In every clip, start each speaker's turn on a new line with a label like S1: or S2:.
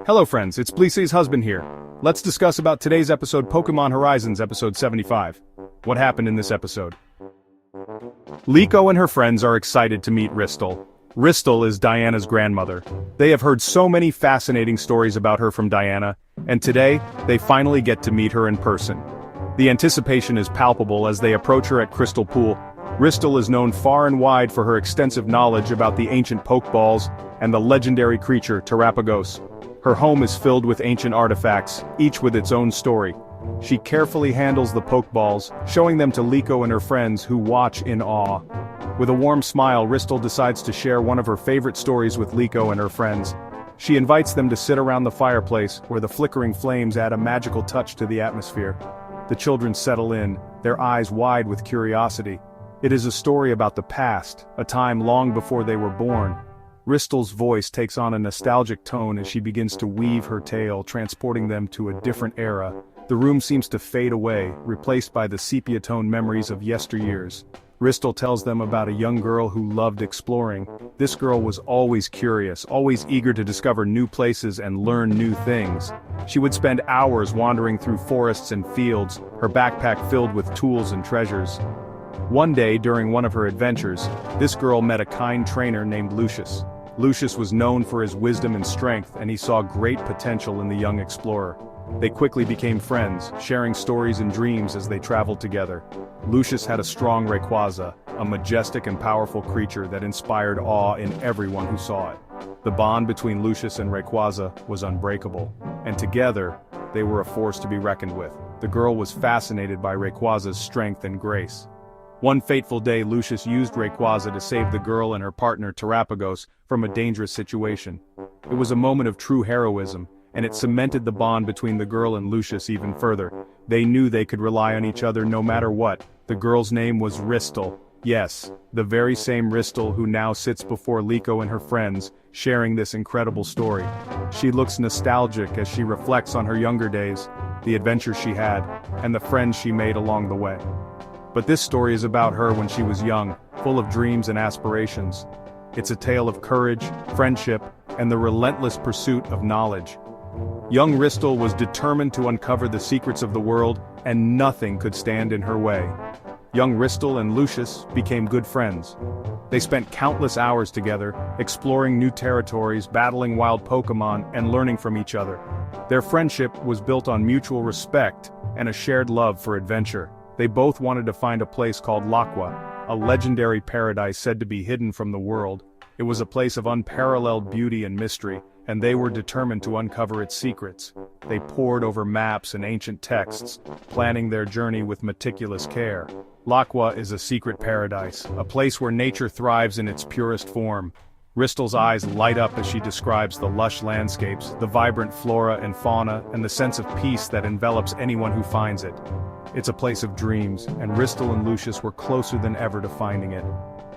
S1: Hello friends, it's Bleasy's husband here. Let's discuss about today's episode Pokémon Horizons episode 75. What happened in this episode? Liko and her friends are excited to meet Rystal. Rystal is Diana's grandmother. They have heard so many fascinating stories about her from Diana, and today, they finally get to meet her in person. The anticipation is palpable as they approach her at Crystal Pool. Rystal is known far and wide for her extensive knowledge about the ancient Pokeballs and the legendary creature Terapagos. Her home is filled with ancient artifacts, each with its own story. She carefully handles the Pokeballs, showing them to Liko and her friends who watch in awe. With a warm smile, Rystal decides to share one of her favorite stories with Liko and her friends. She invites them to sit around the fireplace, where the flickering flames add a magical touch to the atmosphere. The children settle in, their eyes wide with curiosity. It is a story about the past, a time long before they were born. Rystal's voice takes on a nostalgic tone as she begins to weave her tale, transporting them to a different era. The room seems to fade away, replaced by the sepia-tone memories of yesteryears. Rystal tells them about a young girl who loved exploring. This girl was always curious, always eager to discover new places and learn new things. She would spend hours wandering through forests and fields, her backpack filled with tools and treasures. One day during one of her adventures, this girl met a kind trainer named Lucius. Lucius was known for his wisdom and strength, and he saw great potential in the young explorer. They quickly became friends, sharing stories and dreams as they traveled together. Lucius had a strong Rayquaza, a majestic and powerful creature that inspired awe in everyone who saw it. The bond between Lucius and Rayquaza was unbreakable, and together, they were a force to be reckoned with. The girl was fascinated by Rayquaza's strength and grace. One fateful day, Lucius used Rayquaza to save the girl and her partner Terapagos from a dangerous situation. It was a moment of true heroism, and it cemented the bond between the girl and Lucius even further. They knew they could rely on each other no matter what. The girl's name was Rystal. Yes, the very same Rystal who now sits before Liko and her friends, sharing this incredible story. She looks nostalgic as she reflects on her younger days, the adventures she had, and the friends she made along the way. But this story is about her when she was young, full of dreams and aspirations. It's a tale of courage, friendship, and the relentless pursuit of knowledge. Young Rystal was determined to uncover the secrets of the world, and nothing could stand in her way. Young Rystal and Lucius became good friends. They spent countless hours together, exploring new territories, battling wild Pokémon, and learning from each other. Their friendship was built on mutual respect and a shared love for adventure. They both wanted to find a place called Laqua, a legendary paradise said to be hidden from the world. It was a place of unparalleled beauty and mystery, and they were determined to uncover its secrets. They pored over maps and ancient texts, planning their journey with meticulous care. Laqua is a secret paradise, a place where nature thrives in its purest form. Rystal's eyes light up as she describes the lush landscapes, the vibrant flora and fauna, and the sense of peace that envelops anyone who finds it. It's a place of dreams, and Rystal and Lucius were closer than ever to finding it.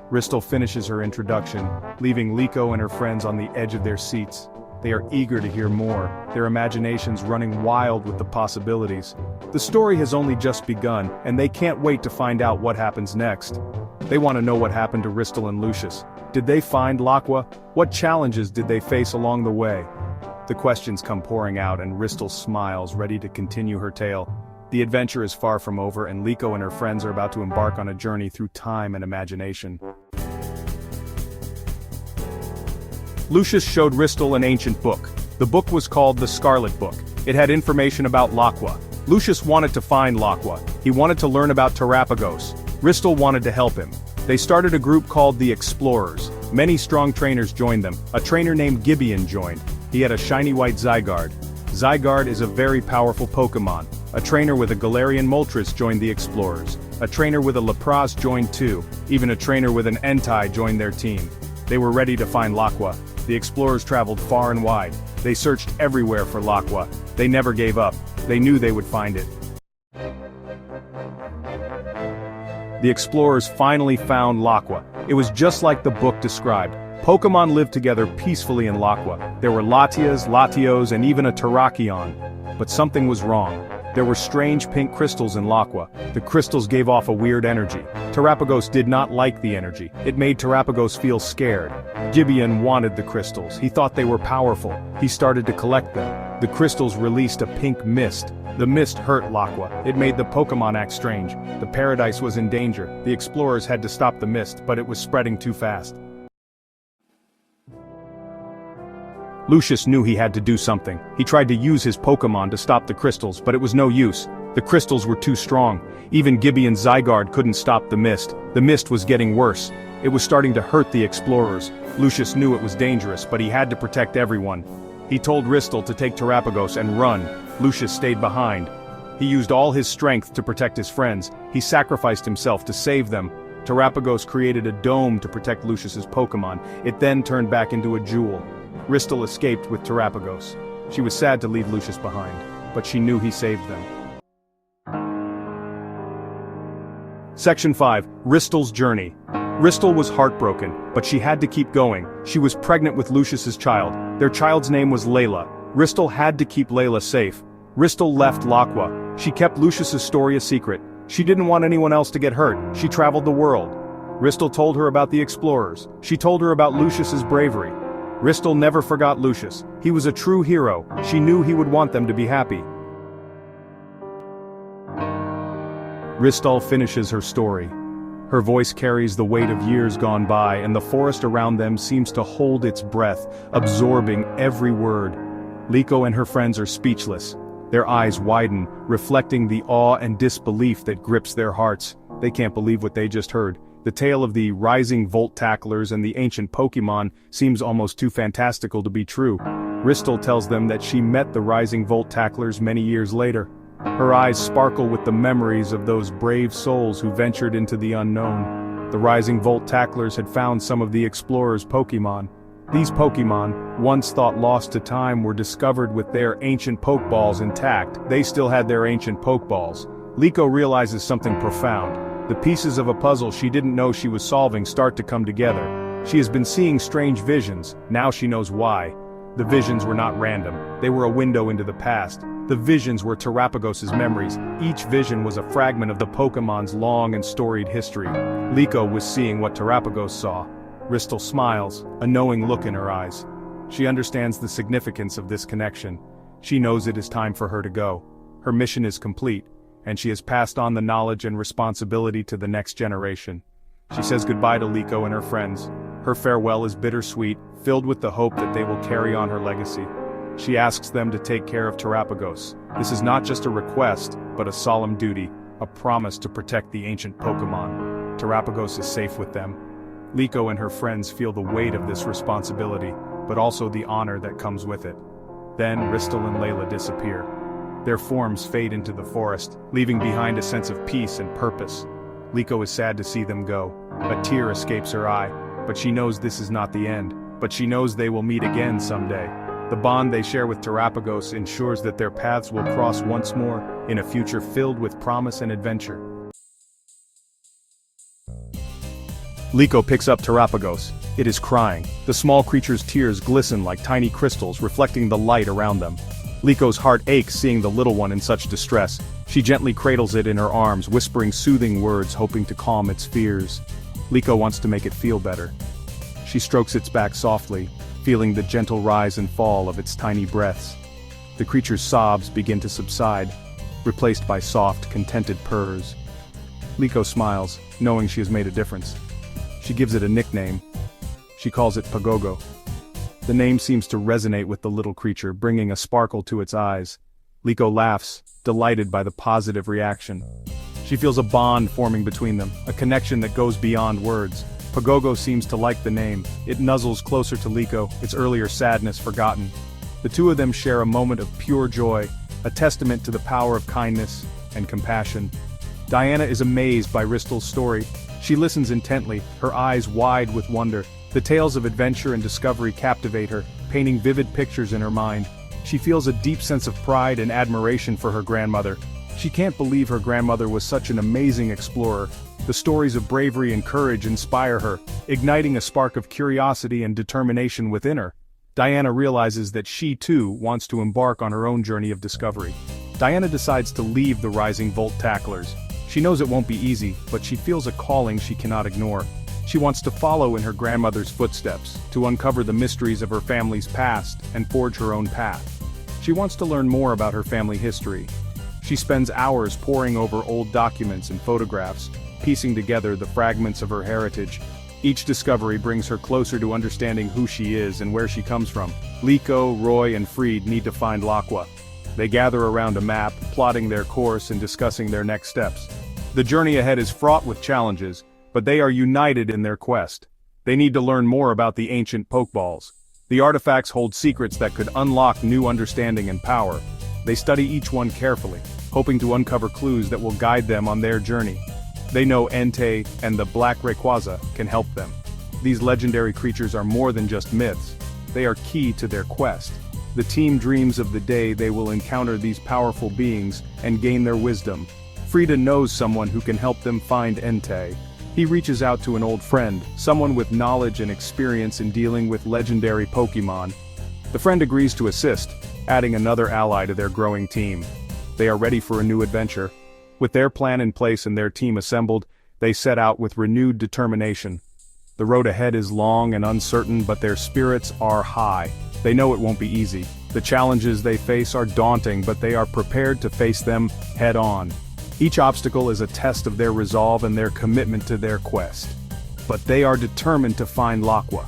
S1: Rystal finishes her introduction, leaving Liko and her friends on the edge of their seats. They are eager to hear more, their imaginations running wild with the possibilities. The story has only just begun, and they can't wait to find out what happens next. They want to know what happened to Rystal and Lucius. Did they find Laqua? What challenges did they face along the way? The questions come pouring out, and Rystal smiles, ready to continue her tale. The adventure is far from over, and Liko and her friends are about to embark on a journey through time and imagination. Lucius showed Rystal an ancient book. The book was called the Scarlet Book. It had information about Laqua. Lucius wanted to find Laqua. He wanted to learn about Terapagos. Rystal wanted to help him. They started a group called the Explorers. Many strong trainers joined them. A trainer named Gibeon joined. He had a shiny white Zygarde. Zygarde is a very powerful Pokémon. A trainer with a Galarian Moltres joined the Explorers. A trainer with a Lapras joined too. Even a trainer with an Entei joined their team. They were ready to find Laqua. The Explorers traveled far and wide. They searched everywhere for Laqua. They never gave up. They knew they would find it. The Explorers finally found Laqua. It was just like the book described. Pokémon lived together peacefully in Laqua. There were Latias, Latios, and even a Terrakion. But something was wrong. There were strange pink crystals in Laqua. The crystals gave off a weird energy. Terapagos did not like the energy. It made Terapagos feel scared. Gibeon wanted the crystals. He thought they were powerful. He started to collect them. The crystals released a pink mist. The mist hurt Laqua. It made the Pokémon act strange. The paradise was in danger. The explorers had to stop the mist, but it was spreading too fast. Lucius knew he had to do something. He tried to use his Pokémon to stop the crystals, but it was no use. The crystals were too strong. Even Gibeon's Zygarde couldn't stop the mist. The mist was getting worse. It was starting to hurt the explorers. Lucius knew it was dangerous, but he had to protect everyone. He told Rystal to take Terapagos and run. Lucius stayed behind. He used all his strength to protect his friends. He sacrificed himself to save them. Terapagos created a dome to protect Lucius's Pokémon. It then turned back into a jewel. Rystal escaped with Terapagos. She was sad to leave Lucius behind, but she knew he saved them. Section 5. Rystal's Journey. Rystal was heartbroken, but she had to keep going. She was pregnant with Lucius's child. Their child's name was Layla. Rystal had to keep Layla safe. Rystal left Laqua. She kept Lucius's story a secret. She didn't want anyone else to get hurt. She traveled the world. Rystal told her about the explorers. She told her about Lucius's bravery. Rystal never forgot Lucius. He was a true hero. She knew he would want them to be happy. Rystal finishes her story. Her voice carries the weight of years gone by, and the forest around them seems to hold its breath, absorbing every word. Liko and her friends are speechless. Their eyes widen, reflecting the awe and disbelief that grips their hearts. They can't believe what they just heard. The tale of the rising Volt Tacklers and the ancient Pokémon seems almost too fantastical to be true. Rystal tells them that she met the rising Volt Tacklers many years later. Her eyes sparkle with the memories of those brave souls who ventured into the unknown. The rising Volt Tacklers had found some of the explorers' Pokémon. These Pokémon, once thought lost to time, were discovered with their ancient Pokeballs intact. They still had their ancient Pokeballs. Liko realizes something profound. The pieces of a puzzle she didn't know she was solving start to come together. She has been seeing strange visions. Now she knows why. The visions were not random. They were a window into the past. The visions were Terapagos' memories. Each vision was a fragment of the Pokemon's long and storied history. Liko was seeing what Terapagos saw. Rystal smiles, a knowing look in her eyes. She understands the significance of this connection. She knows it is time for her to go. Her mission is complete, and she has passed on the knowledge and responsibility to the next generation. She says goodbye to Liko and her friends. Her farewell is bittersweet, filled with the hope that they will carry on her legacy. She asks them to take care of Terapagos. This is not just a request, but a solemn duty, a promise to protect the ancient Pokémon. Terapagos is safe with them. Liko and her friends feel the weight of this responsibility, but also the honor that comes with it. Then Rystal and Layla disappear. Their forms fade into the forest, leaving behind a sense of peace and purpose. Liko is sad to see them go. A tear escapes her eye, but she knows this is not the end. But she knows they will meet again someday. The bond they share with Terapagos ensures that their paths will cross once more in a future filled with promise and adventure. Liko picks up Terapagos. It is crying. The small creature's tears glisten like tiny crystals reflecting the light around them. Liko's heart aches seeing the little one in such distress. She gently cradles it in her arms, whispering soothing words hoping to calm its fears. Liko wants to make it feel better. She strokes its back softly, feeling the gentle rise and fall of its tiny breaths. The creature's sobs begin to subside, replaced by soft, contented purrs. Liko smiles, knowing she has made a difference. She gives it a nickname. She calls it Pagogo. The name seems to resonate with the little creature, bringing a sparkle to its eyes. Liko laughs, delighted by the positive reaction. She feels a bond forming between them, a connection that goes beyond words. Pagogo seems to like the name. It nuzzles closer to Liko, its earlier sadness forgotten. The two of them share a moment of pure joy, a testament to the power of kindness and compassion. Diana is amazed by Rystal's story. She listens intently, her eyes wide with wonder. The tales of adventure and discovery captivate her, painting vivid pictures in her mind. She feels a deep sense of pride and admiration for her grandmother. She can't believe her grandmother was such an amazing explorer. The stories of bravery and courage inspire her, igniting a spark of curiosity and determination within her. Diana realizes that she too wants to embark on her own journey of discovery. Diana decides to leave the Rising Volt tacklers. She knows it won't be easy, but she feels a calling she cannot ignore. She wants to follow in her grandmother's footsteps, to uncover the mysteries of her family's past and forge her own path. She wants to learn more about her family history. She spends hours poring over old documents and photographs, piecing together the fragments of her heritage. Each discovery brings her closer to understanding who she is and where she comes from. Liko, Roy, and Fried need to find Laqua. They gather around a map, plotting their course and discussing their next steps. The journey ahead is fraught with challenges, but they are united in their quest. They need to learn more about the ancient Pokeballs. The artifacts hold secrets that could unlock new understanding and power. They study each one carefully, hoping to uncover clues that will guide them on their journey. They know Entei and the Black Rayquaza can help them. These legendary creatures are more than just myths. They are key to their quest. The team dreams of the day they will encounter these powerful beings and gain their wisdom. Frieda knows someone who can help them find Entei. He reaches out to an old friend, someone with knowledge and experience in dealing with legendary Pokémon. The friend agrees to assist, adding another ally to their growing team. They are ready for a new adventure. With their plan in place and their team assembled, they set out with renewed determination. The road ahead is long and uncertain, but their spirits are high. They know it won't be easy. The challenges they face are daunting, but they are prepared to face them head-on. Each obstacle is a test of their resolve and their commitment to their quest. But they are determined to find Laqua.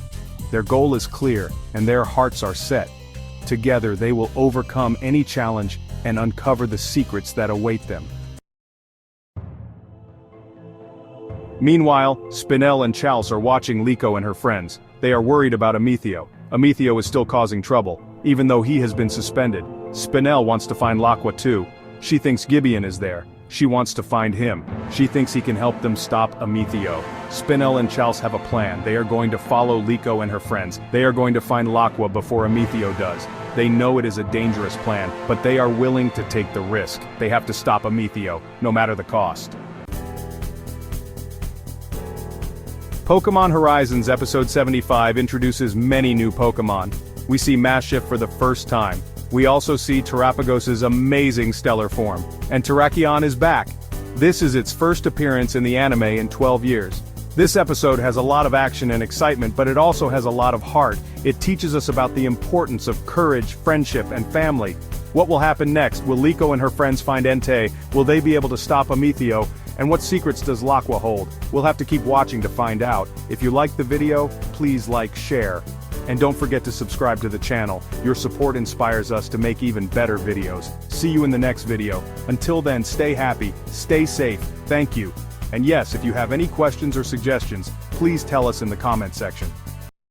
S1: Their goal is clear, and their hearts are set. Together they will overcome any challenge and uncover the secrets that await them. Meanwhile, Spinel and Chalice are watching Liko and her friends. They are worried about Amethio. Amethio is still causing trouble, even though he has been suspended. Spinel wants to find Laqua too. She thinks Gibeon is there. She wants to find him. She thinks he can help them stop Amethio. Spinel and Chalice have a plan. They are going to follow Liko and her friends. They are going to find Laqua before Amethio does. They know it is a dangerous plan, but they are willing to take the risk. They have to stop Amethio, no matter the cost. Pokémon Horizons Episode 75 introduces many new Pokémon. We see Maschiff for the first time. We also see Terapagos' amazing stellar form, and Terrakion is back. This is its first appearance in the anime in 12 years. This episode has a lot of action and excitement, but it also has a lot of heart. It teaches us about the importance of courage, friendship, and family. What will happen next? Will Liko and her friends find Entei? Will they be able to stop Amethio? And what secrets does Laqua hold? We'll have to keep watching to find out. If you liked the video, please like, share. And don't forget to subscribe to the channel. Your support inspires us to make even better videos. See you in the next video. Until then, stay happy, stay safe, thank you. And yes, if you have any questions or suggestions, please tell us in the comment section.